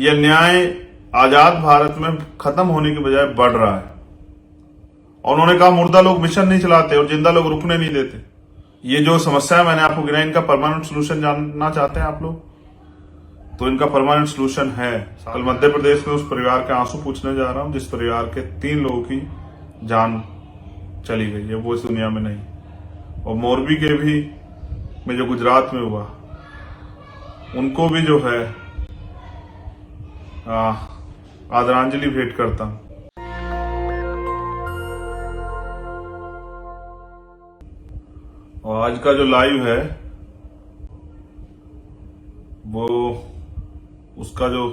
यह अन्याय आजाद भारत में खत्म होने के बजाय बढ़ रहा है। और उन्होंने कहा मुर्दा लोग मिशन नहीं चलाते और जिंदा लोग रुकने नहीं देते। ये जो समस्या है मैंने आपको गिनाई, इनका परमानेंट सोल्यूशन जानना चाहते हैं आप लोग, तो इनका परमानेंट सोल्यूशन है। कल मध्य प्रदेश में उस परिवार के आंसू पूछने जा रहा हूं जिस परिवार के 3 लोगों की जान चली गई है, वो इस दुनिया में नहीं। और मोरबी के भी में जो गुजरात में हुआ, उनको भी जो है आदरांजलि भेंट करता हूं। और आज का जो लाइव है वो उसका जो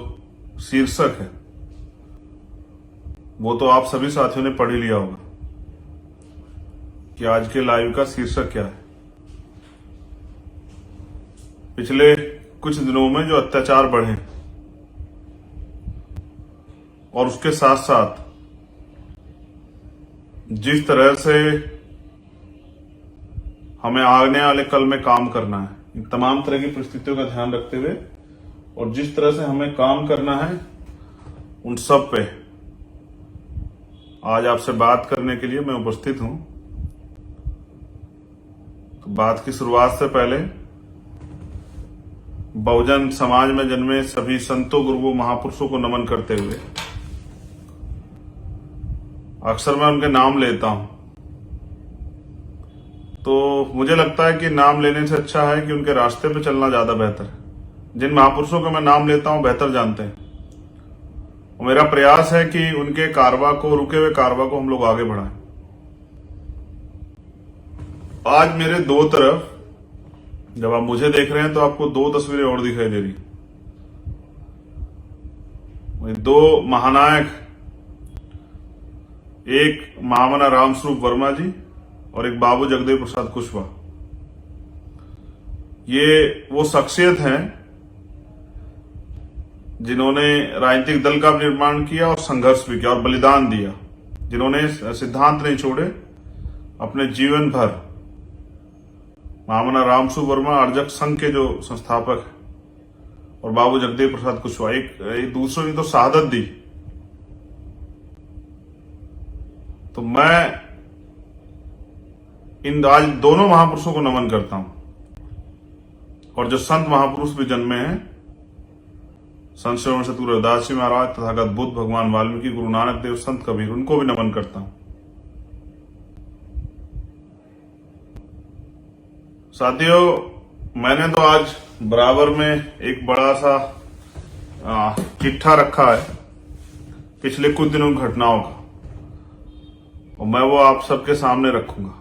शीर्षक है वो तो आप सभी साथियों ने पढ़ ही लिया होगा कि आज के लाइव का शीर्षक क्या है। पिछले कुछ दिनों में जो अत्याचार बढ़े और उसके साथ साथ जिस तरह से हमें आने वाले कल में काम करना है, इन तमाम तरह की परिस्थितियों का ध्यान रखते हुए और जिस तरह से हमें काम करना है, उन सब पे आज आपसे बात करने के लिए मैं उपस्थित हूं। तो बात की शुरुआत से पहले बहुजन समाज में जन्मे सभी संतों, गुरुओं, महापुरुषों को नमन करते हुए अक्सर मैं उनके नाम लेता हूं, तो मुझे लगता है कि नाम लेने से अच्छा है कि उनके रास्ते पे चलना ज्यादा बेहतर है। जिन महापुरुषों का मैं नाम लेता हूं बेहतर जानते हैं, और मेरा प्रयास है कि उनके कारवा को, रुके हुए कारवा को हम लोग आगे बढ़ाएं। आज मेरे दो तरफ, जब आप मुझे देख रहे हैं तो आपको 2 तस्वीरें और दिखाई दे रही। 2 महानायक, एक महामना रामस्वरूप वर्मा जी और एक बाबू जगदेव प्रसाद कुशवाहा। ये वो शख्सियत हैं जिन्होंने राजनीतिक दल का निर्माण किया और संघर्ष भी किया और बलिदान दिया, जिन्होंने सिद्धांत नहीं छोड़े अपने जीवन भर। महामना रामस्वरूप वर्मा अर्जक संघ के जो संस्थापक हैं और बाबू जगदेव प्रसाद कुशवाहा एक दूसरों ने तो शहादत दी। तो मैं इन आज दोनों महापुरुषों को नमन करता हूं। और जो संत महापुरुष भी जन्मे हैं, संत श्री सतगुरु रविदास जी महाराज, तथागत बुद्ध, भगवान वाल्मीकि, गुरु नानक देव, संत कबीर, उनको भी नमन करता हूं। साथियों, मैंने तो आज बराबर में एक बड़ा सा चिट्ठा रखा है पिछले कुछ दिनों की घटनाओं का, और मैं वो आप सबके सामने रखूंगा।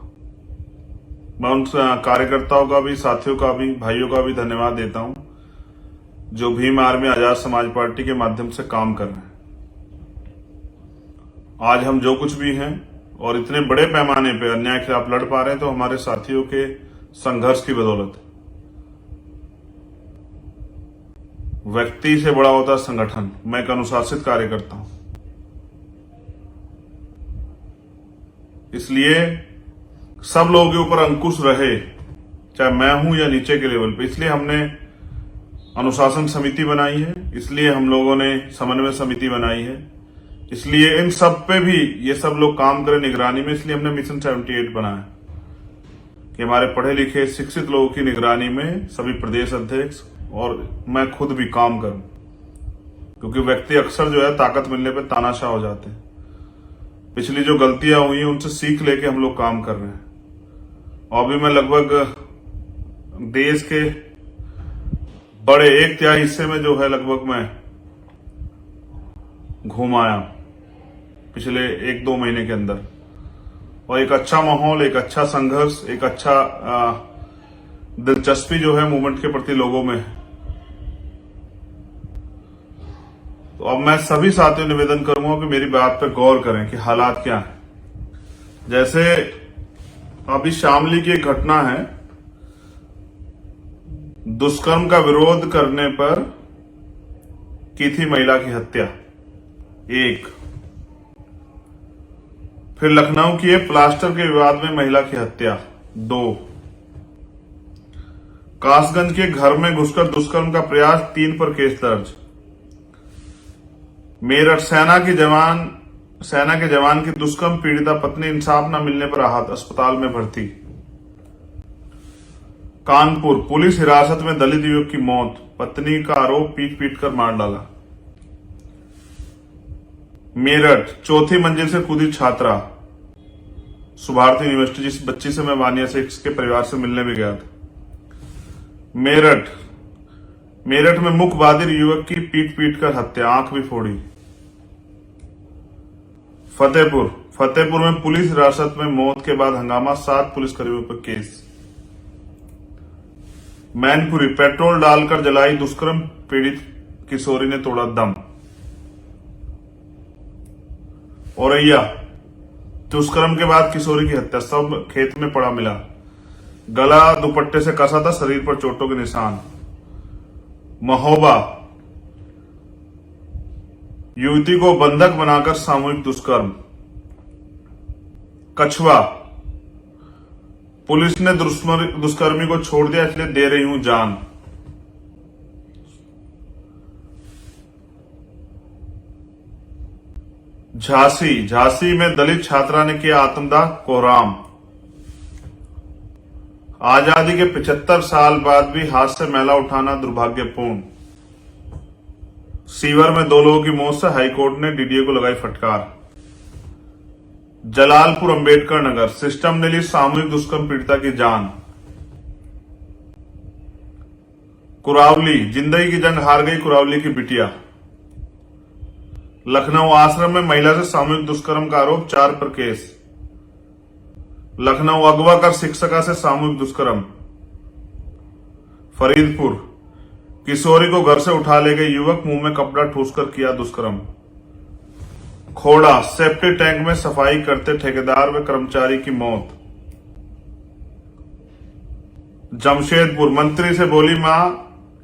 मैं उन कार्यकर्ताओं का भी, साथियों का भी, भाइयों का भी धन्यवाद देता हूं जो भीम आर्मी आजाद समाज पार्टी के माध्यम से काम कर रहे हैं। आज हम जो कुछ भी हैं और इतने बड़े पैमाने पे अन्याय के खिलाफ लड़ पा रहे हैं तो हमारे साथियों के संघर्ष की बदौलत है। व्यक्ति से बड़ा होता है संगठन। मैं एक अनुशासित कार्यकर्ता हूं, इसलिए सब लोगों के ऊपर अंकुश रहे, चाहे मैं हूं या नीचे के लेवल पे। इसलिए हमने अनुशासन समिति बनाई है, इसलिए हम लोगों ने समन्वय समिति बनाई है, इसलिए इन सब पे भी ये सब लोग काम करें निगरानी में। इसलिए हमने मिशन 78 बनाया कि हमारे पढ़े लिखे शिक्षित लोगों की निगरानी में सभी प्रदेश अध्यक्ष और मैं खुद भी काम करूं, क्योंकि व्यक्ति अक्सर जो है ताकत मिलने पे तानाशाह हो जाते हैं। पिछली जो गलतियां हुई हैं उनसे सीख लेके हम लोग काम कर रहे हैं। और अभी मैं लगभग देश के बड़े 1/3 हिस्से में जो है लगभग मैं घूम आया पिछले 1-2 महीने के अंदर, और एक अच्छा माहौल, एक अच्छा संघर्ष, एक अच्छा दिलचस्पी जो है मूवमेंट के प्रति लोगों में है। तो अब मैं सभी साथियों निवेदन करूंगा कि मेरी बात पर गौर करें कि हालात क्या है। जैसे अभी शामली की एक घटना है, दुष्कर्म का विरोध करने पर की थी महिला की हत्या, 1। फिर लखनऊ की प्लास्टर के विवाद में महिला की हत्या, 2। कासगंज के घर में घुसकर दुष्कर्म का प्रयास, 3 पर केस दर्ज। मेरठ सेना के जवान की दुष्कर्म पीड़िता पत्नी इंसाफ न मिलने पर आहत, अस्पताल में भर्ती। कानपुर पुलिस हिरासत में दलित युवक की मौत, पत्नी का आरोप पीट पीट कर मार डाला। मेरठ चौथी मंजिल से कूदी छात्रा, सुभारती यूनिवर्सिटी, जिस बच्ची से मैं वानिया से के परिवार से मिलने भी गया था। मेरठ में मुख्य बहादुर युवक की पीट पीट कर हत्या, आंख भी फोड़ी। फतेहपुर में पुलिस हिरासत में मौत के बाद हंगामा, 7 पुलिसकर्मियों पर केस। मैनपुरी पेट्रोल डालकर जलाई, दुष्कर्म पीड़ित किशोरी ने तोड़ा दम। औरैया दुष्कर्म के बाद किशोरी की हत्या, सब खेत में पड़ा मिला, गला दुपट्टे से कसा था, शरीर पर चोटों के निशान। महोबा युवती को बंधक बनाकर सामूहिक दुष्कर्म। कछवा पुलिस ने दुष्कर्मी को छोड़ दिया, इसलिए दे रही हूं जान। झांसी में दलित छात्रा ने किया आत्मदाह, कोहराम। आजादी के 75 साल बाद भी हाथ से मैला उठाना दुर्भाग्यपूर्ण। सीवर में 2 लोगों की मौत से हाईकोर्ट ने डीडीए को लगाई फटकार। जलालपुर अंबेडकर नगर सिस्टम ने ली सामूहिक दुष्कर्म पीड़िता की जान। कुरावली जिंदगी की जंग हार गई कुरावली की बिटिया। लखनऊ आश्रम में महिला से सामूहिक दुष्कर्म का आरोप, 4 पर केस। लखनऊ अगवा कर शिक्षिका से सामूहिक दुष्कर्म। फरीदपुर किशोरी को घर से उठा ले गए युवक, मुंह में कपड़ा ठूसकर किया दुष्कर्म। खोड़ा सेप्टिक टैंक में सफाई करते ठेकेदार व कर्मचारी की मौत। जमशेदपुर मंत्री से बोली मां,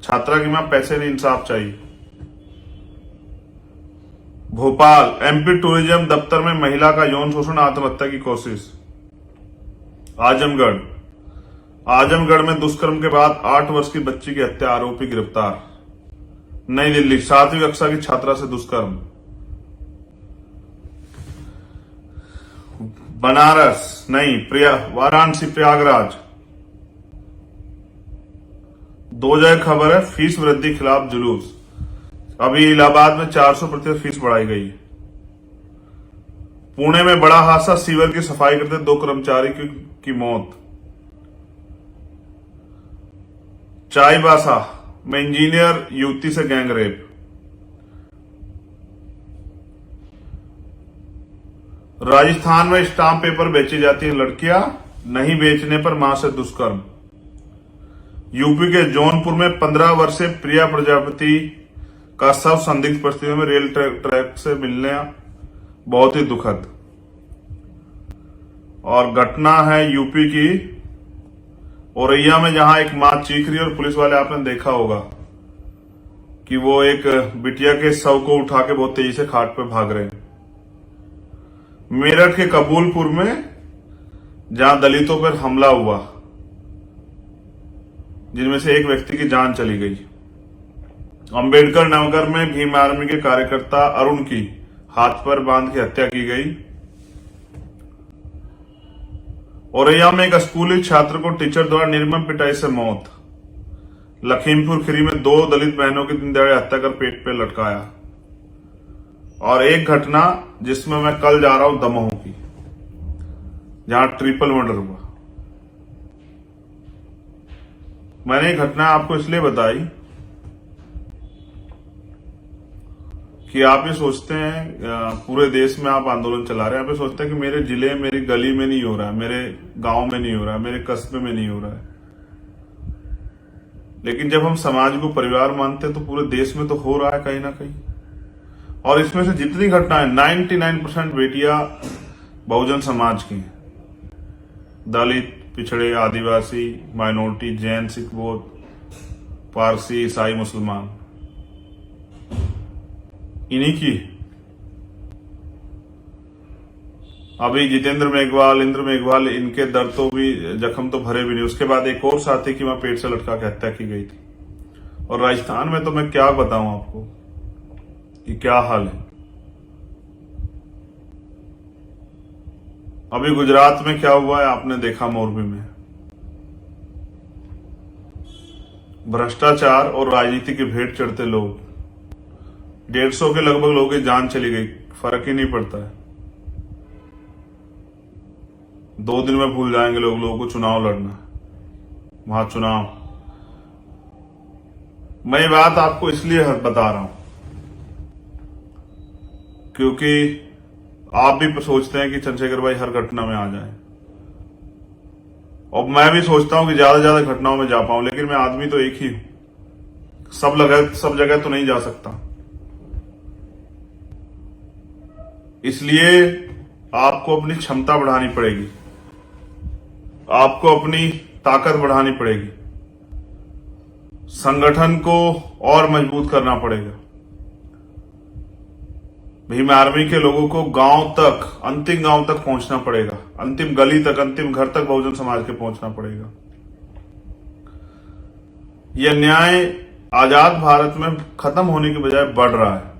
छात्रा की मां, पैसे नहीं इंसाफ चाहिए। भोपाल एमपी टूरिज्म दफ्तर में महिला का यौन शोषण, आत्महत्या की कोशिश। आजमगढ़ में दुष्कर्म के बाद 8 वर्ष की बच्ची की हत्या, आरोपी गिरफ्तार। नई दिल्ली 7वीं कक्षा की छात्रा से दुष्कर्म। वाराणसी प्रयागराज 2 जगह खबर है, फीस वृद्धि खिलाफ जुलूस। अभी इलाहाबाद में 400% फीस बढ़ाई गई। पुणे में बड़ा हादसा, सीवर की सफाई करते 2 कर्मचारी की मौत। चाईबासा में इंजीनियर युवती से गैंगरेप। राजस्थान में स्टाम्प पेपर बेची जाती है लड़कियां, नहीं बेचने पर मां से दुष्कर्म। यूपी के जौनपुर में 15 वर्षीय प्रिया प्रजापति का शव संदिग्ध परिस्थितियों में रेल ट्रैक से मिलने, बहुत ही दुखद। और घटना है यूपी की औरैया में, जहां एक मां चीख रही और पुलिस वाले, आपने देखा होगा कि वो एक बिटिया के शव को उठा के बहुत तेजी से खाट पे भाग रहे हैं। मेरठ के कबूलपुर में जहां दलितों पर हमला हुआ, जिनमें से एक व्यक्ति की जान चली गई। अंबेडकर नगर में भीम आर्मी के कार्यकर्ता अरुण की हाथ पर बांध के हत्या की गई। औरैया में एक स्कूली छात्र को टीचर द्वारा निर्मम पिटाई से मौत। लखीमपुर खीरी में 2 दलित बहनों की दिन दहाड़े हत्या कर पेट पे लटकाया। और एक घटना जिसमें मैं कल जा रहा हूं दमोह की, जहां ट्रिपल मर्डर हुआ। मैंने ये घटना आपको इसलिए बताई कि आप ये सोचते हैं पूरे देश में आप आंदोलन चला रहे हैं, आप ये सोचते हैं कि मेरे जिले, मेरी गली में नहीं हो रहा है, मेरे गांव में नहीं हो रहा है, मेरे कस्बे में नहीं हो रहा है। लेकिन जब हम समाज को परिवार मानते हैं तो पूरे देश में तो हो रहा है कहीं ना कहीं। और इसमें से जितनी घटनाएं, 99% बेटियां बहुजन समाज की हैं। दलित, पिछड़े, आदिवासी, माइनॉरिटी, जैन, सिख, बौद्ध, पारसी, ईसाई, मुसलमान, इन्हीं की। अभी जितेंद्र मेघवाल, इंद्र मेघवाल, इनके दर्द तो भी, जख्म तो भरे भी नहीं। उसके बाद एक और साथी की वहां पेट से लटका के हत्या की गई थी। और राजस्थान में तो मैं क्या बताऊं आपको कि कि क्या हाल है। अभी गुजरात में क्या हुआ है आपने देखा, मोरबी में भ्रष्टाचार और राजनीति के भेंट चढ़ते लोग, 150 के लगभग लोगों की जान चली गई, फर्क ही नहीं पड़ता है। 2 दिन में भूल जाएंगे लोगों को चुनाव लड़ना, वहां चुनाव। मैं ये बात आपको इसलिए बता रहा हूं क्योंकि आप भी सोचते हैं कि चंद्रशेखर भाई हर घटना में आ जाए, और मैं भी सोचता हूं कि ज्यादा से ज्यादा घटनाओं में जा पाऊं, लेकिन मैं आदमी तो एक ही हूं, सब जगह तो नहीं जा सकता। इसलिए आपको अपनी क्षमता बढ़ानी पड़ेगी, आपको अपनी ताकत बढ़ानी पड़ेगी, संगठन को और मजबूत करना पड़ेगा। भीम आर्मी के लोगों को गांव तक, अंतिम गांव तक पहुंचना पड़ेगा, अंतिम गली तक, अंतिम घर तक बहुजन समाज के पहुंचना पड़ेगा। यह अन्याय आजाद भारत में खत्म होने की बजाय बढ़ रहा है।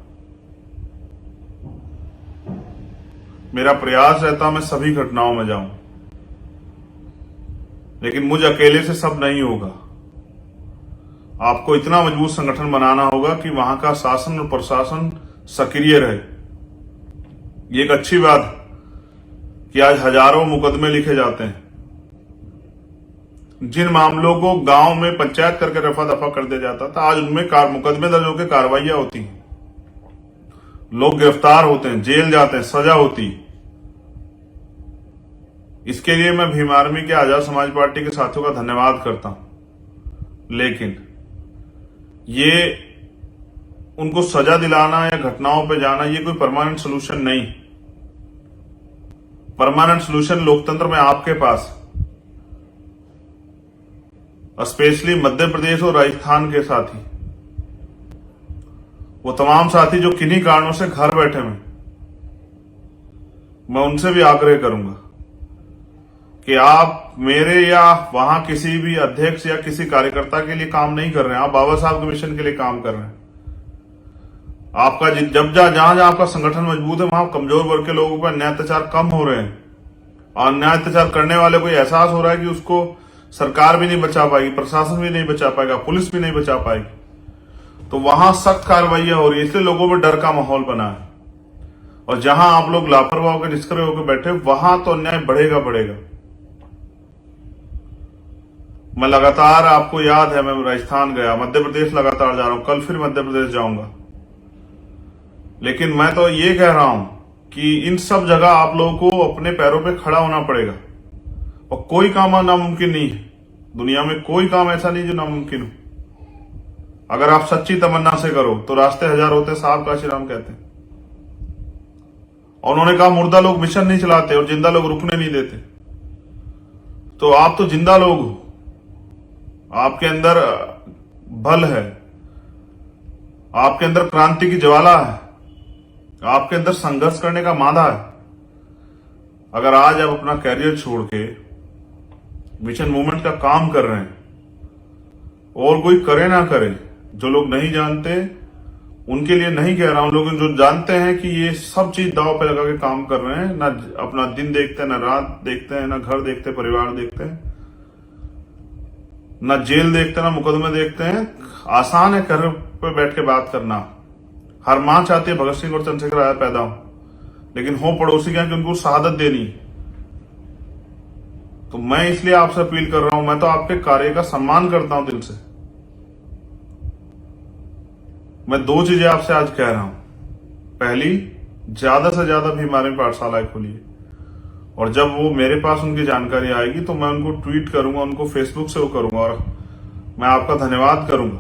मेरा प्रयास रहता मैं सभी घटनाओं में जाऊं, लेकिन मुझ अकेले से सब नहीं होगा। आपको इतना मजबूत संगठन बनाना होगा कि वहां का शासन और प्रशासन सक्रिय रहे। ये एक अच्छी बात कि आज हजारों मुकदमे लिखे जाते हैं, जिन मामलों को गांव में पंचायत करके रफा दफा कर दिया जाता था, आज उनमें मुकदमे दर्ज होकर कार्रवाइयां होती हैं, लोग गिरफ्तार होते हैं, जेल जाते हैं, सजा होती है। इसके लिए मैं भीम आर्मी के आजाद समाज पार्टी के साथियों का धन्यवाद करता हूं, लेकिन ये उनको सजा दिलाना या घटनाओं पे जाना ये कोई परमानेंट सोल्यूशन नहीं। परमानेंट सोल्यूशन लोकतंत्र में आपके पास, स्पेशली मध्य प्रदेश और राजस्थान के साथी, वो तमाम साथी जो किन्हीं कारणों से घर बैठे हैं, मैं उनसे भी आग्रह करूंगा कि आप मेरे या वहां किसी भी अध्यक्ष या किसी कार्यकर्ता के लिए काम नहीं कर रहे हैं, आप बाबा साहब के मिशन के लिए काम कर रहे हैं। आपका जहां जहां आपका संगठन मजबूत है, वहां कमजोर वर्ग के लोगों पर अन्याय अत्याचार कम हो रहे हैं, और अन्याय अत्याचार करने वाले को एहसास हो रहा है कि उसको सरकार भी नहीं बचा पाएगी, प्रशासन भी नहीं बचा पाएगा, पुलिस भी नहीं बचा पाएगी। तो वहां सख्त कार्रवाइयां हो रही है, इसलिए लोगों में डर का माहौल बना है। और जहां आप लोग लापरवाह होकर निष्क्रिय होकर बैठे, वहां तो अन्याय बढ़ेगा बढ़ेगा। मैं लगातार, आपको याद है, मैं राजस्थान गया, मध्य प्रदेश लगातार जा रहा हूं, कल फिर मध्य प्रदेश जाऊंगा। लेकिन मैं तो ये कह रहा हूं कि इन सब जगह आप लोगों को अपने पैरों पे खड़ा होना पड़ेगा, और कोई काम नामुमकिन नहीं है। दुनिया में कोई काम ऐसा नहीं जो नामुमकिन हो। अगर आप सच्ची तमन्ना से करो तो रास्ते हजार होते, साहब काशीराम कहते हैं। और उन्होंने कहा मुर्दा लोग मिशन नहीं चलाते और जिंदा लोग रुकने नहीं देते। तो आप तो जिंदा लोग हो, आपके अंदर बल है, आपके अंदर क्रांति की ज्वाला है, आपके अंदर संघर्ष करने का मादा है। अगर आज आप अपना कैरियर छोड़ के मिशन मूवमेंट का काम कर रहे हैं, और कोई करे ना करे, जो लोग नहीं जानते उनके लिए नहीं कह रहा हूं, लोग जो जानते हैं कि ये सब चीज दांव पे लगा के काम कर रहे हैं, ना अपना दिन देखते हैं, ना रात देखते हैं, ना घर देखते हैं, परिवार देखते हैं, ना जेल देखते हैं, ना मुकदमे देखते हैं। आसान है घर पे बैठ के बात करना। हर मां चाहती है भगत सिंह और चंद्रशेखर आजाद पैदा हो, लेकिन हो पड़ोसी क्या कि उनको शहादत देनी। तो मैं इसलिए आपसे अपील कर रहा हूं, मैं तो आपके कार्य का सम्मान करता हूं दिल से। मैं 2 चीजें आपसे आज कह रहा हूं। पहली, ज्यादा से ज्यादा भीम आर्मी पाठशालाएं खोलिए, और जब वो मेरे पास उनकी जानकारी आएगी तो मैं उनको ट्वीट करूंगा, उनको फेसबुक से वो करूंगा, और मैं आपका धन्यवाद करूंगा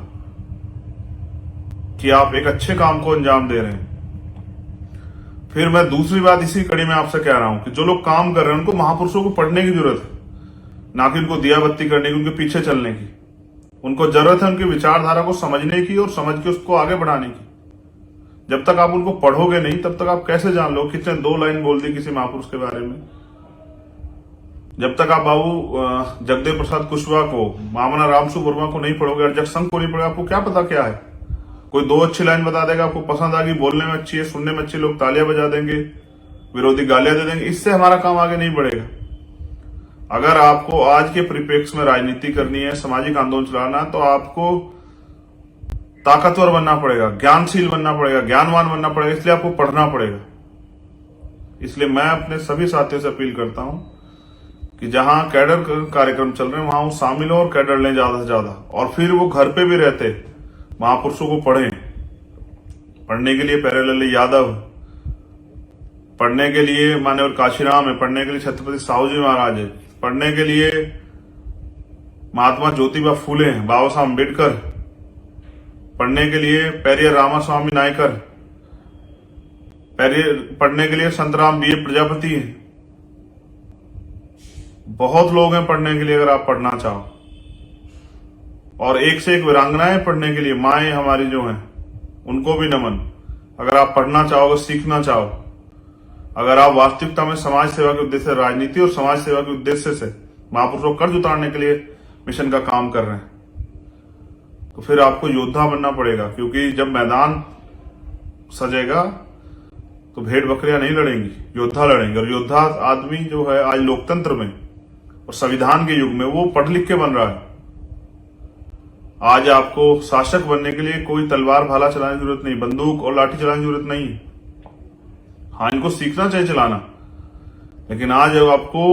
कि आप एक अच्छे काम को अंजाम दे रहे हैं। फिर मैं दूसरी बात इसी कड़ी में आपसे कह रहा हूं कि जो लोग काम कर रहे हैं उनको महापुरुषों को पढ़ने की जरूरत है, ना कि उनको दिया बत्ती करने की, उनके पीछे चलने की। उनको जरूरत है उनकी विचारधारा को समझने की और समझ के उसको आगे बढ़ाने की। जब तक आप उनको पढ़ोगे नहीं, तब तक आप कैसे जान लो किसने 2 लाइन बोल दी किसी महापुरुष के बारे में। जब तक आप बाबू जगदेव प्रसाद कुशवाहा को, मामना रामसु वर्मा को नहीं पढ़ोगे, अर्जक संघ को नहीं पढ़ोगे, आपको क्या पता क्या है। कोई 2 अच्छी लाइन बता देगा, आपको पसंद आ गई, बोलने में अच्छी है, सुनने में अच्छी, लोग तालियां बजा देंगे, विरोधी गालियां दे देंगे, इससे हमारा काम आगे नहीं बढ़ेगा। अगर आपको आज के परिप्रेक्ष्य में राजनीति करनी है, सामाजिक आंदोलन चलाना, तो आपको ताकतवर बनना पड़ेगा, ज्ञानशील बनना पड़ेगा, ज्ञानवान बनना पड़ेगा, इसलिए आपको पढ़ना पड़ेगा। इसलिए मैं अपने सभी साथियों से अपील करता हूं कि जहां कैडर कार्यक्रम चल रहे हैं वहां वो शामिल हो और कैडर लें ज्यादा से ज्यादा, और फिर वो घर पे भी रहते महापुरुषों को पढ़ें। पढ़ने के लिए प्यारेलाल यादव, पढ़ने के लिए मान्यवर काशीराम है, पढ़ने के लिए छत्रपति साहू जी महाराज है, पढ़ने के लिए महात्मा ज्योतिबा फूले हैं, बाबा साहब अम्बेडकर, पढ़ने के लिए पेरियर रामास्वामी नायकर, पढ़ने के लिए संतराम बी प्रजापति हैं। बहुत लोग हैं पढ़ने के लिए, अगर आप पढ़ना चाहो। और एक से एक वीरांगनाएं पढ़ने के लिए, माएं हमारी जो हैं उनको भी नमन। अगर आप पढ़ना चाहोगे, सीखना चाहो, अगर आप वास्तविकता में समाज सेवा के उद्देश्य से, राजनीति और समाज सेवा के उद्देश्य से महापुरुषों कर्ज उतारने के लिए मिशन का काम कर रहे हैं, तो फिर आपको योद्धा बनना पड़ेगा। क्योंकि जब मैदान सजेगा तो भेड़ बकरियां नहीं लड़ेंगी, योद्धा लड़ेंगे। और योद्धा आदमी जो है आज लोकतंत्र में और संविधान के युग में वो पढ़ लिख के बन रहा है। आज आपको शासक बनने के लिए कोई तलवार भाला चलाने की जरूरत नहीं, बंदूक और लाठी चलाने की जरूरत नहीं। हाँ, इनको सीखना चाहिए चलाना, लेकिन आज अब आपको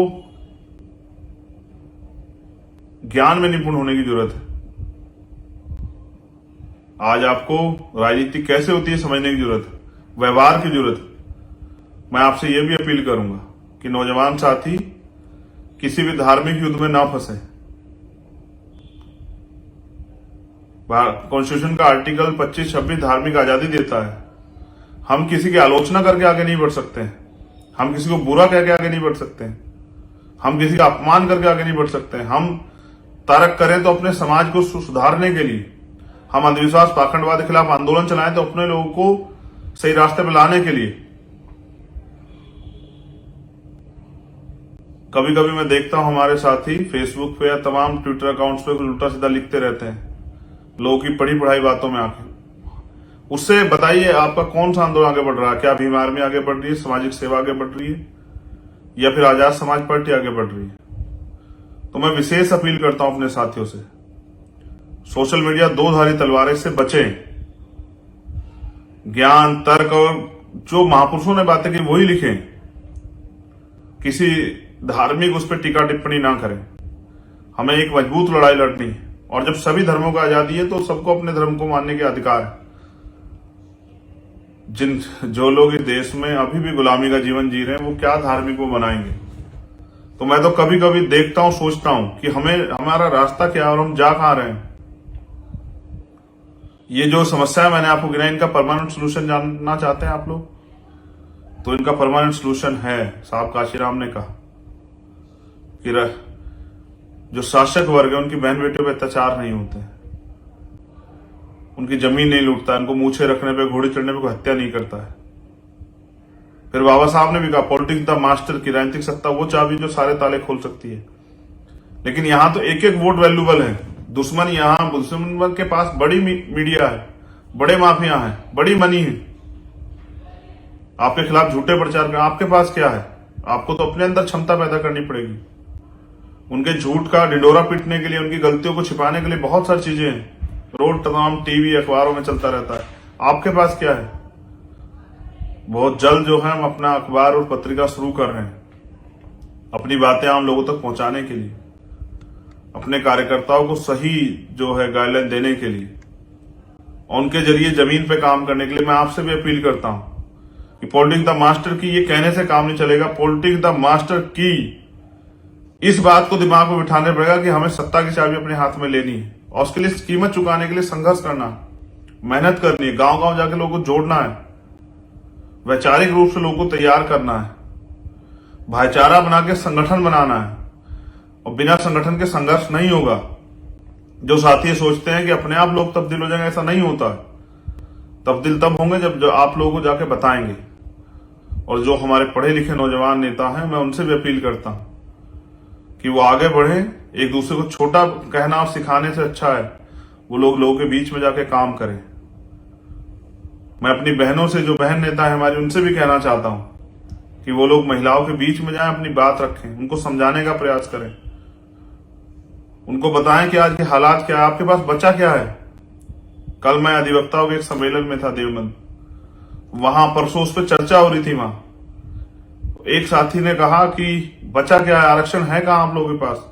ज्ञान में निपुण होने की जरूरत है। आज आपको राजनीति कैसे होती है समझने की जरूरत है, व्यवहार की जरूरत है। मैं आपसे यह भी अपील करूंगा कि नौजवान साथी किसी भी धार्मिक युद्ध में ना फंसे। कॉन्स्टिट्यूशन का आर्टिकल 25-26 धार्मिक आजादी देता है। हम किसी की आलोचना करके आगे नहीं बढ़ सकते हैं, हम किसी को बुरा कह के आगे नहीं बढ़ सकते हैं, हम किसी का अपमान करके आगे नहीं बढ़ सकते हैं। हम तर्क करें तो अपने समाज को सुधारने के लिए, हम अंधविश्वास पाखंडवाद के खिलाफ आंदोलन चलाएं तो अपने लोगों को सही रास्ते पर लाने के लिए। कभी कभी मैं देखता हूं हमारे साथी फेसबुक पे या तमाम ट्विटर अकाउंट्स पे उल्टा सीधा लिखते रहते हैं लोगों की पढ़ी पढ़ाई बातों में आके। उससे बताइए आपका कौन सा आंदोलन आगे बढ़ रहा है? क्या भीम आर्मी आगे बढ़ रही है, सामाजिक सेवा आगे बढ़ रही है, या फिर आजाद समाज पार्टी आगे बढ़ रही है? तो मैं विशेष अपील करता हूं अपने साथियों से, सोशल मीडिया दो धारी तलवार से बचें। ज्ञान, तर्क और जो महापुरुषों ने बातें की वही लिखें, किसी धार्मिक उस पर टीका टिप्पणी ना करें। हमें एक मजबूत लड़ाई लड़नी है, और जब सभी धर्मों का आजादी है तो सबको अपने धर्म को मानने के अधिकार है। जो लोग इस देश में अभी भी गुलामी का जीवन जी रहे हैं वो क्या धार्मिक को बनाएंगे? तो मैं तो कभी कभी देखता हूं, सोचता हूं कि हमारा रास्ता क्या है और हम जा कहां रहे हैं। ये जो समस्या है मैंने आपको गिनाई, इनका परमानेंट सोल्यूशन जानना चाहते हैं आप लोग? तो इनका परमानेंट सोल्यूशन है, साहब काशीराम ने कहा कि जो शासक वर्ग है उनकी बहन बेटियों पर अत्याचार नहीं होते, उनकी जमीन नहीं लूटता, उनको मूछे रखने पे, घोड़े चढ़ने पे कोई हत्या नहीं करता है। फिर बाबा साहब ने भी कहा पॉलिटिक्स द मास्टर की, राजनीतिक सत्ता वो चाबी जो सारे ताले खोल सकती है। लेकिन यहां तो एक एक वोट वैल्यूबल है। दुश्मन के पास बड़ी मीडिया है, बड़े माफिया हैं, बड़ी मनी है, आपके खिलाफ झूठे प्रचार कर। आपके पास क्या है? आपको तो अपने अंदर क्षमता पैदा करनी पड़ेगी। उनके झूठ का ढिंडोरा पीटने के लिए, उनकी गलतियों को छिपाने के लिए बहुत सारी चीजें हैं, रोज तमाम टीवी अखबारों में चलता रहता है। आपके पास क्या है? बहुत जल्द जो है हम अपना अखबार और पत्रिका शुरू कर रहे हैं, अपनी बातें आम लोगों तक पहुंचाने के लिए, अपने कार्यकर्ताओं को सही जो है गाइडलाइन देने के लिए, उनके जरिए जमीन पे काम करने के लिए। मैं आपसे भी अपील करता हूं कि पॉलिटिक्स द मास्टर की ये कहने से काम नहीं चलेगा। पॉलिटिक्स द मास्टर की इस बात को दिमाग में बिठाने पड़ेगा कि हमें सत्ता की चाबी अपने हाथ में लेनी है, और उसके लिए कीमत चुकाने के लिए संघर्ष करना, मेहनत करनी है, गांव गांव जाके लोगों को जोड़ना है, वैचारिक रूप से लोगों को तैयार करना है, भाईचारा बना के संगठन बनाना है। और बिना संगठन के संघर्ष नहीं होगा। जो साथी सोचते हैं कि अपने आप लोग तब्दील हो जाएंगे, ऐसा नहीं होता है। तब्दील तब होंगे जब जो आप लोगों को जाके बताएंगे। और जो हमारे पढ़े लिखे नौजवान नेता हैं, मैं उनसे भी अपील करता हूं कि वो आगे बढ़े। एक दूसरे को छोटा कहना और सिखाने से अच्छा है वो लोगों के बीच में जाके काम करें। मैं अपनी बहनों से, जो बहन नेता है हमारी, उनसे भी कहना चाहता हूं कि वो लोग महिलाओं के बीच में जाएं, अपनी बात रखें, उनको समझाने का प्रयास करें, उनको बताएं कि आज के हालात क्या है, आपके पास बचा क्या है। कल मैं अधिवक्ताओं के एक सम्मेलन में था देवबंद, वहां परसों उस पर चर्चा हो रही थी। वहां एक साथी ने कहा कि बचा क्या है, आरक्षण है कहां आप लोगों के पास।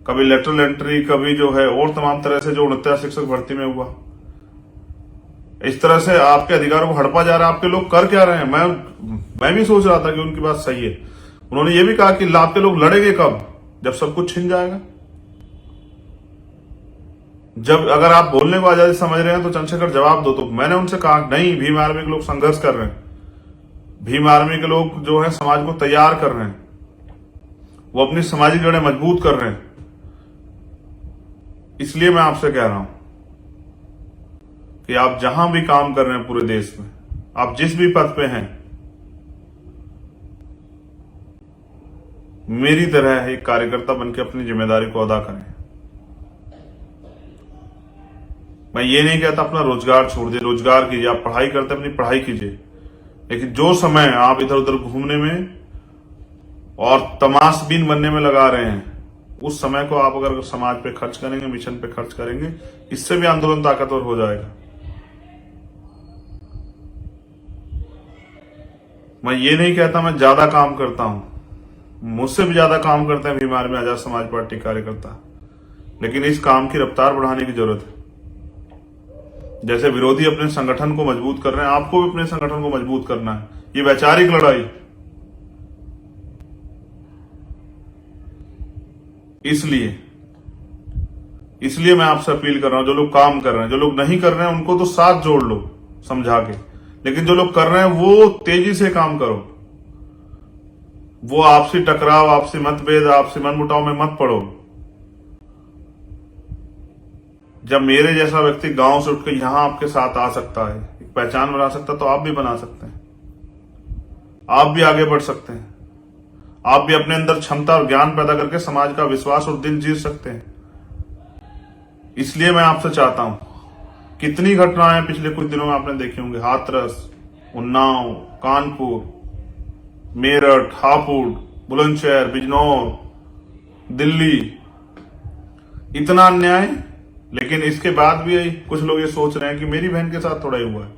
कभी लेटरल एंट्री, कभी जो है और तमाम तरह से जो 49 शिक्षक भर्ती में हुआ, इस तरह से आपके अधिकारों को हड़पा जा रहा है। आपके लोग कर क्या रहे हैं? मैं भी सोच रहा था कि उनकी बात सही है। उन्होंने ये भी कहा कि आपके लोग लड़ेंगे कब? जब सब कुछ छिन जाएगा। जब अगर आप बोलने को आजादी समझ रहे हैं तो चंद्रशेखर जवाब दो। तो मैंने उनसे कहा नहीं, भीम आर्मी के लोग संघर्ष कर रहे हैं, भीम आर्मी के लोग जो है समाज को तैयार कर रहे हैं, वो अपनी सामाजिक जड़ें मजबूत कर रहे हैं। इसलिए मैं आपसे कह रहा हूं कि आप जहां भी काम कर रहे हैं पूरे देश में, आप जिस भी पद पे हैं, मेरी तरह एक कार्यकर्ता बनकर अपनी जिम्मेदारी को अदा करें। मैं ये नहीं कहता अपना रोजगार छोड़ दे, रोजगार कीजिए, आप पढ़ाई करते अपनी पढ़ाई कीजिए, लेकिन जो समय आप इधर उधर घूमने में और तमाशबीन बनने में लगा रहे हैं, उस समय को आप अगर समाज पे खर्च करेंगे, मिशन पे खर्च करेंगे, इससे भी आंदोलन ताकतवर हो जाएगा। मैं ये नहीं कहता मैं ज्यादा काम करता हूं, मुझसे भी ज्यादा काम करते हैं भीम आर्मी आजाद समाज पार्टी कार्यकर्ता, लेकिन इस काम की रफ्तार बढ़ाने की जरूरत है। जैसे विरोधी अपने संगठन को मजबूत कर रहे हैं, आपको भी अपने संगठन को मजबूत करना है। ये वैचारिक लड़ाई, इसलिए मैं आपसे अपील कर रहा हूं, जो लोग काम कर रहे हैं, जो लोग नहीं कर रहे हैं, उनको तो साथ जोड़ लो समझा के, लेकिन जो लोग कर रहे हैं वो तेजी से काम करो। वो आपसी टकराव, आपसी मतभेद, आपसी मनमुटाव में मत पड़ो। जब मेरे जैसा व्यक्ति गांव से उठकर यहां आपके साथ आ सकता है, एक पहचान बना सकता है, तो आप भी बना सकते हैं, आप भी आगे बढ़ सकते हैं, आप भी अपने अंदर क्षमता और ज्ञान पैदा करके समाज का विश्वास और दिल जीत सकते हैं। इसलिए मैं आपसे चाहता हूं, कितनी घटनाएं पिछले कुछ दिनों में आपने देखी होंगे, हाथरस, उन्नाव, कानपुर, मेरठ, हापुड़, बुलंदशहर, बिजनौर, दिल्ली, इतना अन्याय। लेकिन इसके बाद भी कुछ लोग ये सोच रहे हैं कि मेरी बहन के साथ थोड़ा ही हुआ है।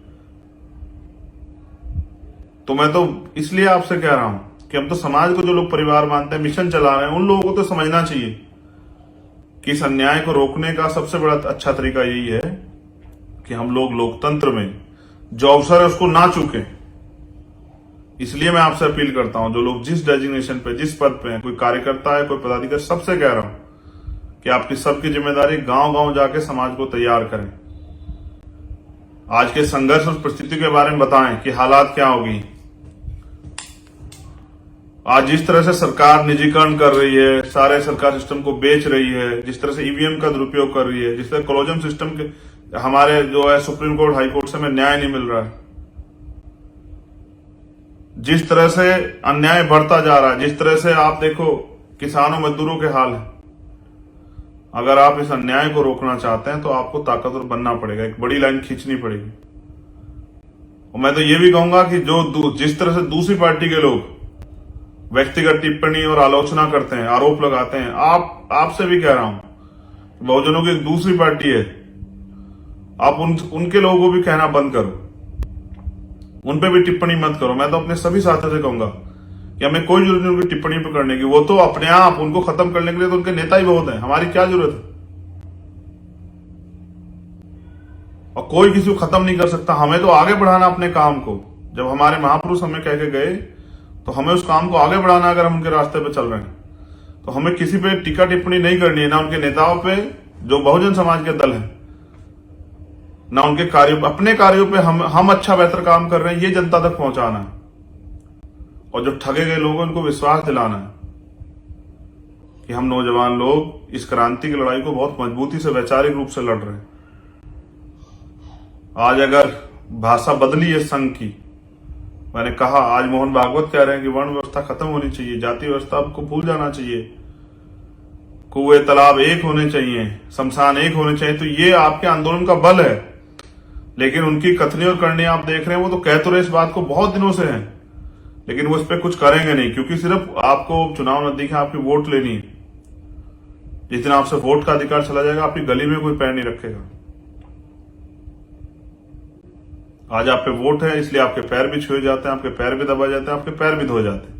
तो मैं तो इसलिए आपसे कह रहा हूं कि हम तो समाज को, जो लोग परिवार मानते हैं, मिशन चला रहे हैं, उन लोगों को तो समझना चाहिए कि इस अन्याय को रोकने का सबसे बड़ा अच्छा तरीका यही है कि हम लोग लोकतंत्र में जो अवसर है उसको ना चूकें। इसलिए मैं आपसे अपील करता हूं, जो लोग जिस डेजिग्नेशन पे, जिस पद पे हैं, कोई कार्यकर्ता है, कोई पदाधिकारी, सबसे कह रहा हूं कि आपकी सबकी जिम्मेदारी गांव गांव जाके समाज को तैयार करें। आज के संघर्ष और परिस्थिति के बारे में बताएं कि हालात क्या होगी। आज जिस तरह से सरकार निजीकरण कर रही है, सारे सरकार सिस्टम को बेच रही है, जिस तरह से ईवीएम का दुरुपयोग कर रही है, जिस तरह कोलोजम सिस्टम के हमारे जो है सुप्रीम कोर्ट, हाई कोर्ट से हमें न्याय नहीं मिल रहा है, जिस तरह से अन्याय बढ़ता जा रहा है, जिस तरह से आप देखो किसानों मजदूरों के हाल है, अगर आप इस अन्याय को रोकना चाहते हैं तो आपको ताकतवर बनना पड़ेगा, एक बड़ी लाइन खींचनी पड़ेगी। और मैं तो ये भी कहूंगा कि जो जिस तरह से दूसरी पार्टी के लोग व्यक्तिगत टिप्पणी और आलोचना करते हैं, आरोप लगाते हैं, आपसे भी कह रहा हूं, बहुजनों की एक दूसरी पार्टी है, आप उनके लोगों को भी कहना बंद करो, उन पे भी टिप्पणी मत करो। मैं तो अपने सभी साथियों से कहूंगा कि हमें कोई जरूरत नहीं उनकी टिप्पणी पर करने की, वो तो अपने आप, उनको खत्म करने के लिए तो उनके नेता ही बहुत हैं, हमारी क्या जरूरत है। और कोई किसी को खत्म नहीं कर सकता, हमें तो आगे बढ़ाना अपने काम को। जब हमारे महापुरुष हमें कह के गए तो हमें उस काम को आगे बढ़ाना। अगर हम उनके रास्ते पे चल रहे हैं तो हमें किसी पे टीका टिप्पणी नहीं करनी है, ना उनके नेताओं पे जो बहुजन समाज के दल है, ना उनके कार्यों, अपने कार्यों पे हम अच्छा बेहतर काम कर रहे हैं, ये जनता तक पहुंचाना है। और जो ठगे गए लोग हैं उनको विश्वास दिलाना है कि हम नौजवान लोग इस क्रांति की लड़ाई को बहुत मजबूती से, वैचारिक रूप से लड़ रहे हैं। आज अगर भाषा बदली है संघ की, मैंने कहा, आज मोहन भागवत कह रहे हैं कि वर्ण व्यवस्था खत्म होनी चाहिए, जाति व्यवस्था को भूल जाना चाहिए, कुएं तालाब एक होने चाहिए, शमशान एक होने चाहिए, तो ये आपके आंदोलन का बल है। लेकिन उनकी कथनी और करनी आप देख रहे हैं, वो तो कह तो रहे इस बात को बहुत दिनों से है, लेकिन वो इस पर कुछ करेंगे नहीं, क्योंकि सिर्फ आपको चुनाव नजदीक है, आपकी वोट लेनी है। जिस दिन आपसे वोट का अधिकार चला जाएगा, आपकी गली में कोई पैर नहीं रखेगा। आज आप पे वोट है, इसलिए आपके पैर भी छुए जाते हैं, आपके पैर भी दबाए जाते हैं, आपके पैर भी धोए जाते हैं।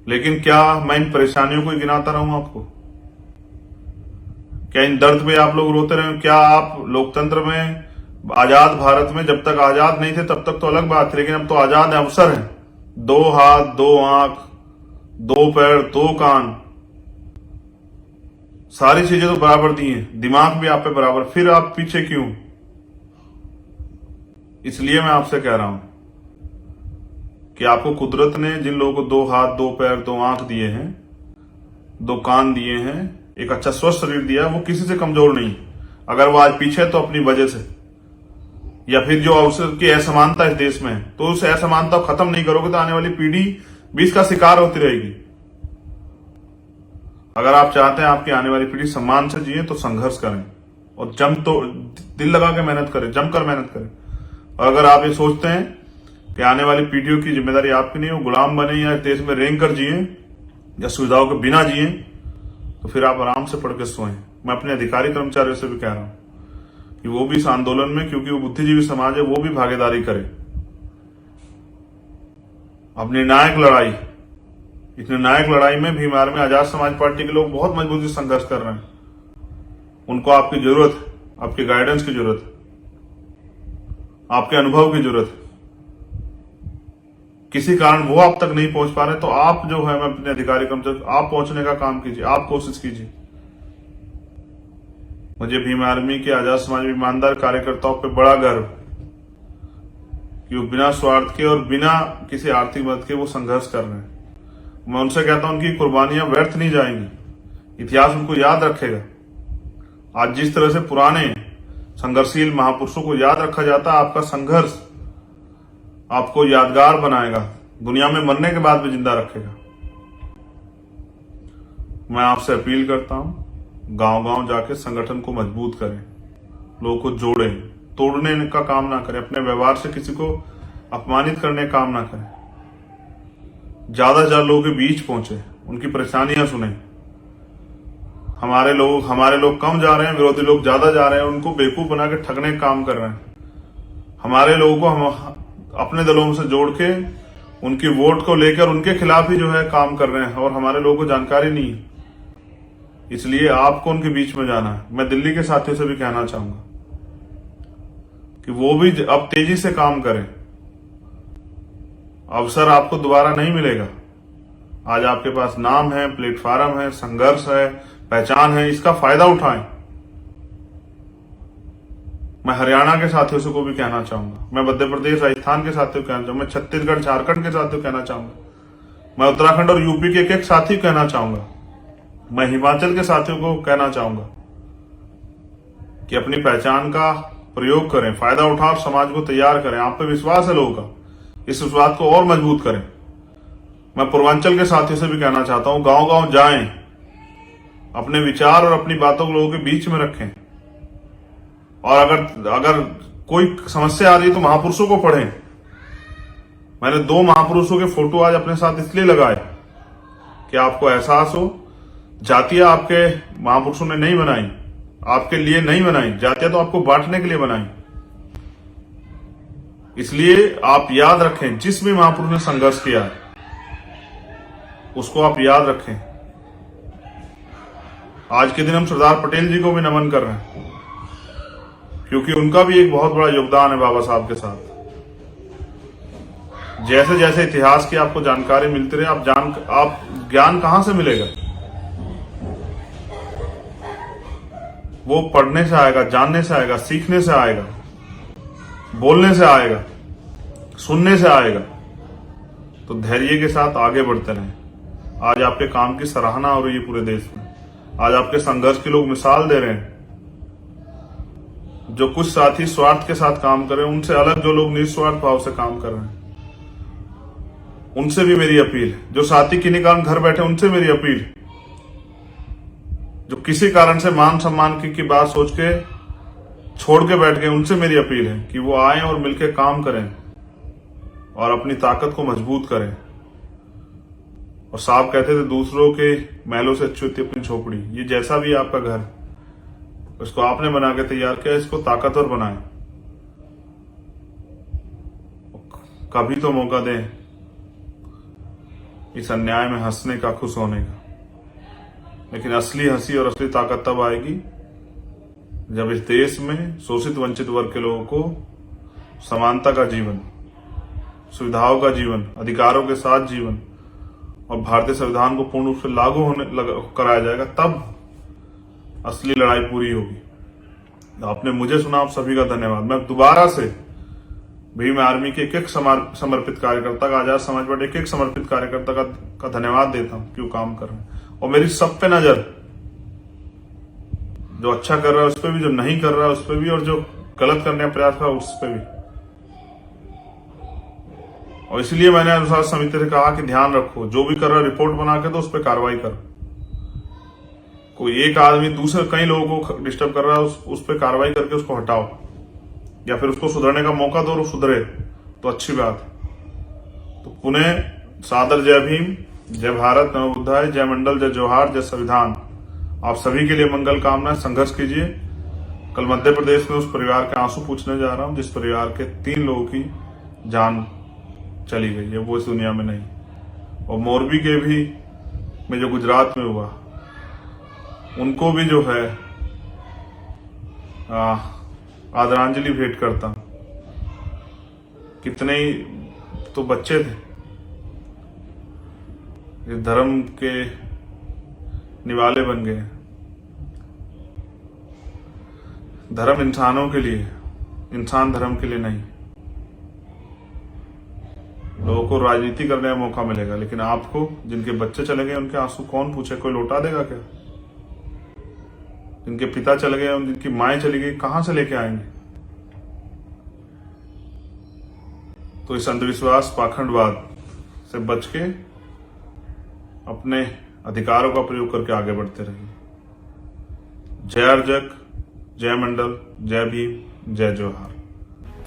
लेकिन क्या मैं इन परेशानियों को गिनाता रहूं आपको? क्या इन दर्द पे आप लोग रोते रहे? क्या आप लोकतंत्र में, आजाद भारत में, जब तक आजाद नहीं थे तब तक तो अलग बात थी, लेकिन अब तो आजाद अवसर है। 2 हाथ, 2 आंख, 2 पैर, 2 कान, सारी चीजें तो बराबर दी हैं, दिमाग भी आप पे बराबर, फिर आप पीछे क्यों? इसलिए मैं आपसे कह रहा हूं कि आपको कुदरत ने जिन लोगों को 2 हाथ, 2 पैर, 2 आंख दिए हैं, 2 कान दिए हैं, एक अच्छा स्वस्थ शरीर दिया है, वो किसी से कमजोर नहीं। अगर वो आज पीछे है तो अपनी वजह से, या फिर जो अवसर की असमानता इस देश में है, तो उस असमानता को खत्म नहीं करोगे तो आने वाली पीढ़ी भी इसका शिकार होती रहेगी। अगर आप चाहते हैं आपकी आने वाली पीढ़ी सम्मान से जिए, तो संघर्ष करें और दिल लगा के मेहनत करें, जमकर मेहनत करें। और अगर आप ये सोचते हैं कि आने वाली पीढ़ियों की जिम्मेदारी आपकी नहीं, वो गुलाम बने या देश में रेंग कर जिए या सुविधाओं के बिना जिए, तो फिर आप आराम से पढ़ के सोएं। मैं अपने अधिकारी कर्मचारियों से भी कह रहा हूं कि वो भी इस आंदोलन में, क्योंकि वो बुद्धिजीवी समाज है, वो भी भागीदारी करे। अब निर्णायक लड़ाई, इस निर्णायक लड़ाई में भीमार में आजाद समाज पार्टी के लोग बहुत मजबूती से संघर्ष कर रहे हैं। उनको आपकी जरूरत है, आपके गाइडेंस की जरूरत है, आपके अनुभव की जरूरत है। किसी कारण वो आप तक नहीं पहुंच पा रहे, तो आप जो है, मैं अपने अधिकारी कर्मचारी, आप पहुंचने का काम कीजिए, आप कोशिश कीजिए। मुझे भीम आर्मी के, आजाद समाज ईमानदार कार्यकर्ताओं पे बड़ा गर्व कि वो बिना स्वार्थ के और बिना किसी आर्थिक मदद के वो संघर्ष कर रहे हैं। मैं उनसे कहता हूं उनकी कुर्बानियां व्यर्थ नहीं जाएंगी, इतिहास उनको याद रखेगा। आज जिस तरह से पुराने संघर्षशील महापुरुषों को याद रखा जाता है, आपका संघर्ष आपको यादगार बनाएगा, दुनिया में मरने के बाद भी जिंदा रखेगा। मैं आपसे अपील करता हूं, गांव गांव जाके संगठन को मजबूत करें, लोगों को जोड़ें, तोड़ने का काम ना करें, अपने व्यवहार से किसी को अपमानित करने का काम ना करें। ज्यादा से ज्यादा लोगों के बीच पहुंचे, उनकी परेशानियां सुने। हमारे लोग कम जा रहे हैं, विरोधी लोग ज्यादा जा रहे हैं, उनको बेवकूफ बना के ठगने का काम कर रहे हैं। हमारे लोगों को हम अपने दलों से जोड़ के उनकी वोट को लेकर उनके खिलाफ ही जो है काम कर रहे हैं, और हमारे लोगों को जानकारी नहीं है। इसलिए आपको उनके बीच में जाना है। मैं दिल्ली के साथियों से भी कहना चाहूंगा कि वो भी अब तेजी से काम करें। अवसर आपको दोबारा नहीं मिलेगा। आज आपके पास नाम है, प्लेटफॉर्म है, संघर्ष है, पहचान है, इसका फायदा उठाएं। मैं हरियाणा के साथियों से को भी कहना चाहूंगा, मैं मध्य प्रदेश, राजस्थान के साथियों को कहना चाहूंगा, मैं छत्तीसगढ़, झारखंड के साथियों को कहना चाहूंगा, मैं उत्तराखंड और यूपी के एक साथी कहना चाहूंगा, मैं हिमाचल के साथियों को कहना चाहूंगा कि अपनी पहचान का प्रयोग करें, फायदा उठा और समाज को तैयार करें। आप पे विश्वास है लोगों का, इस विश्वास को और मजबूत करें। मैं पूर्वांचल के साथियों से भी कहना चाहता हूं, गांव गांव जाएं, अपने विचार और अपनी बातों को लोगों के बीच में रखें, और अगर कोई समस्या आ रही है तो महापुरुषों को पढ़ें। मैंने 2 महापुरुषों के फोटो आज अपने साथ इसलिए लगाए कि आपको एहसास हो, जातियां आपके महापुरुषों ने नहीं बनाई, आपके लिए नहीं बनाई, जातियां तो आपको बांटने के लिए बनाई। इसलिए आप याद रखें, जिस भी महापुरुष ने संघर्ष किया है उसको आप याद रखें। आज के दिन हम सरदार पटेल जी को भी नमन कर रहे हैं, क्योंकि उनका भी एक बहुत बड़ा योगदान है बाबा साहब के साथ। जैसे जैसे इतिहास की आपको जानकारी मिलती रहे, आप ज्ञान कहां से मिलेगा? वो पढ़ने से आएगा, जानने से आएगा, सीखने से आएगा, बोलने से आएगा, सुनने से आएगा। तो धैर्य के साथ आगे बढ़ते रहें। आज आपके काम की सराहना हो रही है पूरे देश में। आज आपके संघर्ष के लोग मिसाल दे रहे हैं। जो कुछ साथी स्वार्थ के साथ काम कर रहे हैं, उनसे अलग जो लोग निस्वार्थ भाव से काम कर रहे हैं, उनसे भी मेरी अपील है। जो साथी किन्हीं कारण घर बैठे, उनसे मेरी अपील, जो किसी कारण से मान सम्मान की बात सोच के छोड़ के बैठ गए, उनसे मेरी अपील है कि वो आए और मिलकर काम करें और अपनी ताकत को मजबूत करें। और साहब कहते थे दूसरों के महलों से अच्छी होती अपनी झोपड़ी। ये जैसा भी आपका घर, उसको आपने बना के तैयार किया, इसको ताकतवर बनाएं। कभी तो मौका दें इस अन्याय में हंसने का, खुश होने का। लेकिन असली हंसी और असली ताकत तब आएगी जब इस देश में शोषित वंचित वर्ग के लोगों को समानता का जीवन, सुविधाओं का जीवन, अधिकारों के साथ जीवन और भारतीय संविधान को पूर्ण रूप से लागू कराया जाएगा, तब असली लड़ाई पूरी होगी। आपने मुझे सुना, आप सभी का धन्यवाद। मैं दोबारा से भीम आर्मी के एक एक समर्पित कार्यकर्ता का, आजाद समाज पार्टी एक एक समर्पित कार्यकर्ता का धन्यवाद देता हूं कि वो काम कर रहे हैं। और मेरी सब पे नजर, जो अच्छा कर रहा है उस पर भी, जो नहीं कर रहा है उस पर भी, और जो गलत करने का प्रयास कर रहा है उस पर भी। और इसलिए मैंने अनुशासन समिति से कहा कि ध्यान रखो, जो भी कर रहा है रिपोर्ट बना के तो उस पर कार्रवाई करो। कोई एक आदमी दूसरे कई लोगों को डिस्टर्ब कर रहा है, उस पर कार्रवाई करके उसको हटाओ, या फिर उसको सुधरने का मौका दो और सुधरे तो अच्छी बात है। तो पुनः सादर जय भीम, जय भारत, नमो बुद्धाय, जय मंडल, जय जोहार, जय संविधान। आप सभी के लिए मंगल कामना, संघर्ष कीजिए। कल मध्य प्रदेश में उस परिवार के आंसू पूछने जा रहा हूं जिस परिवार के 3 लोगों की जान चली गई है, वो इस दुनिया में नहीं। और मोरबी के भी में जो गुजरात में हुआ, उनको भी जो है आदरांजलि भेंट करता हूं। कितने ही तो बच्चे थे इस धर्म के निवाले बन गए। धर्म इंसानों के लिए, इंसान धर्म के लिए नहीं। लोगों को राजनीति करने का मौका मिलेगा, लेकिन आपको, जिनके बच्चे चले गए उनके आंसू कौन पूछे? कोई लौटा देगा क्या? जिनके पिता चले गए, जिनकी माएं चली गई, कहां से लेके आएंगे? तो इस अंधविश्वास, पाखंडवाद से बच के अपने अधिकारों का प्रयोग करके आगे बढ़ते रहिए। जय अर्जक, जय मंडल, जय भीम, जय जोहार।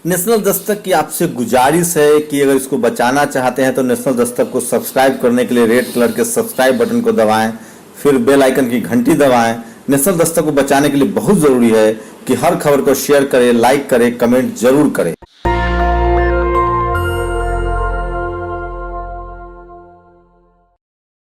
नेशनल दस्तक की आपसे गुजारिश है कि अगर इसको बचाना चाहते हैं तो नेशनल दस्तक को सब्सक्राइब करने के लिए रेड कलर के सब्सक्राइब बटन को दबाएं, फिर बेल आइकन की घंटी दबाएं। नेशनल दस्तक को बचाने के लिए बहुत जरूरी है कि हर खबर को शेयर करें, लाइक करें, कमेंट जरूर करें।